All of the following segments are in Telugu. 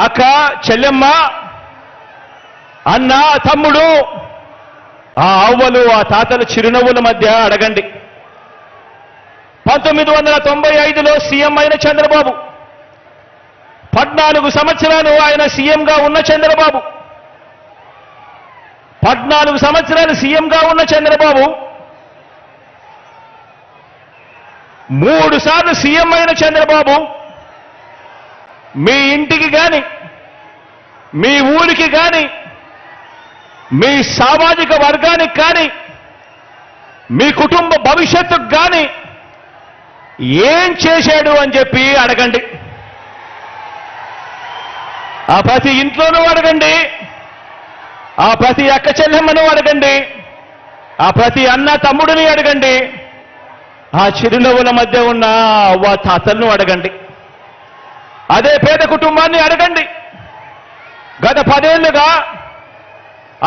అక్క, చెల్లెమ్మ, అన్న, తమ్ముడు, ఆ అవ్వలు, ఆ తాతల చిరునవ్వుల మధ్య అడగండి. 1995లో సీఎం అయిన చంద్రబాబు, 14 సంవత్సరాలు ఆయన సీఎంగా ఉన్న చంద్రబాబు, 14 సంవత్సరాలు సీఎంగా ఉన్న చంద్రబాబు 3 సార్లు సీఎం అయిన చంద్రబాబు మీ ఇంటికి గాని, మీ ఊరికి గాని, మీ సామాజిక వర్గానికి కానీ, మీ కుటుంబ భవిష్యత్తుకు కానీ ఏం చేశాడు అని చెప్పి అడగండి. ఆ ప్రతి ఇంట్లోనూ అడగండి, ఆ ప్రతి అక్క చెల్లెమ్మను అడగండి, ఆ ప్రతి అన్న తమ్ముడిని అడగండి, ఆ చిరునవ్వుల మధ్య ఉన్న అవ్వ తాతలను అడగండి, అదే పేద కుటుంబాన్ని అడగండి. గత 10 ఏళ్లుగా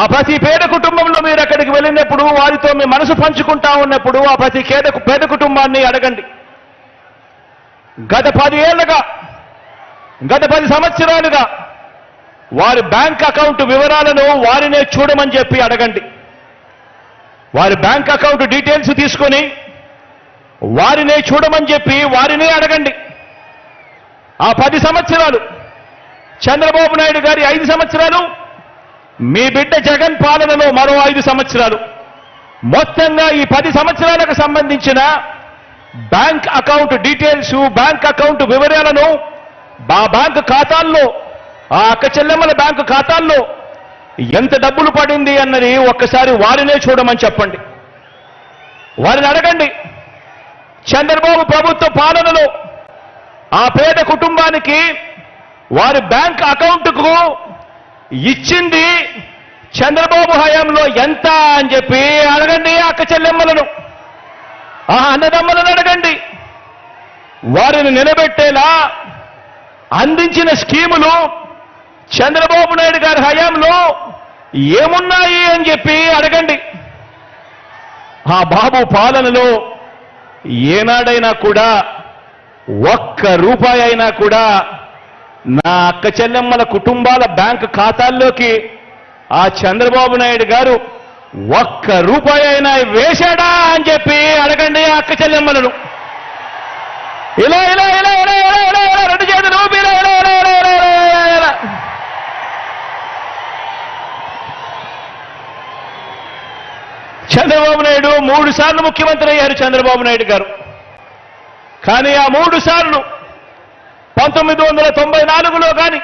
ఆ ప్రతి పేద కుటుంబంలో మీరు అక్కడికి వెళ్ళినప్పుడు, వారితో మీ మనసు పంచుకుంటా ఉన్నప్పుడు ఆ ప్రతి పేద కుటుంబాన్ని అడగండి. గత 10 ఏళ్లుగా, గత 10 సంవత్సరాలుగా వారి బ్యాంక్ అకౌంట్ వివరాలను వారినే చూడమని చెప్పి అడగండి. వారి బ్యాంక్ అకౌంట్ డీటెయిల్స్ తీసుకొని వారినే చూడమని చెప్పి వారినే అడగండి. ఆ 10 సంవత్సరాలు చంద్రబాబు నాయుడు గారి 5 సంవత్సరాలు, మీ బిడ్డ జగన్ పాలనలో మరో 5 సంవత్సరాలు, మొత్తంగా ఈ 10 సంవత్సరాలకు సంబంధించిన bank account details, bank account వివరాలను ఆ బ్యాంక్ ఖాతాల్లో, ఆ అక్క చెల్లెమ్మల బ్యాంకు ఖాతాల్లో ఎంత డబ్బులు పడింది అన్నది ఒక్కసారి వారినే చూడమని చెప్పండి. వారిని అడగండి. చంద్రబాబు ప్రభుత్వ పాలనలో ఆ పేద కుటుంబానికి వారి బ్యాంక్ అకౌంట్కు ఇచ్చింది చంద్రబాబు హయాంలో ఎంత అని చెప్పి అడగండి. అక్క చెల్లెమ్మలను, ఆ అన్నదమ్మలను అడగండి. వారిని నిలబెట్టేలా అందించిన స్కీములు చంద్రబాబు నాయుడు గారి హయాంలో ఏమున్నాయి అని చెప్పి అడగండి. ఆ బాబు పాలనలో ఏనాడైనా కూడా ఒక్క రూపాయి అయినా కూడా నా అక్క చెల్లెమ్మల కుటుంబాల బ్యాంకు ఖాతాల్లోకి ఆ చంద్రబాబు నాయుడు గారు ఒక్క రూపాయి అయినా వేశాడా అని చెప్పి అడగండి ఆ అక్క చెల్లెమ్మలను. ఇలా ఇలా ఇలా ఇలా ఇలా ఇలా ఇలా రెండు చేతులు ఊపి ఇలా ఇలా ఇలా ఇలా ఇలా ఇలా ఇలా. చంద్రబాబు నాయుడు 3 సార్లు ముఖ్యమంత్రి అయ్యారు చంద్రబాబు నాయుడు గారు. కానీ ఆ 3 సార్లు 1994లో కానీ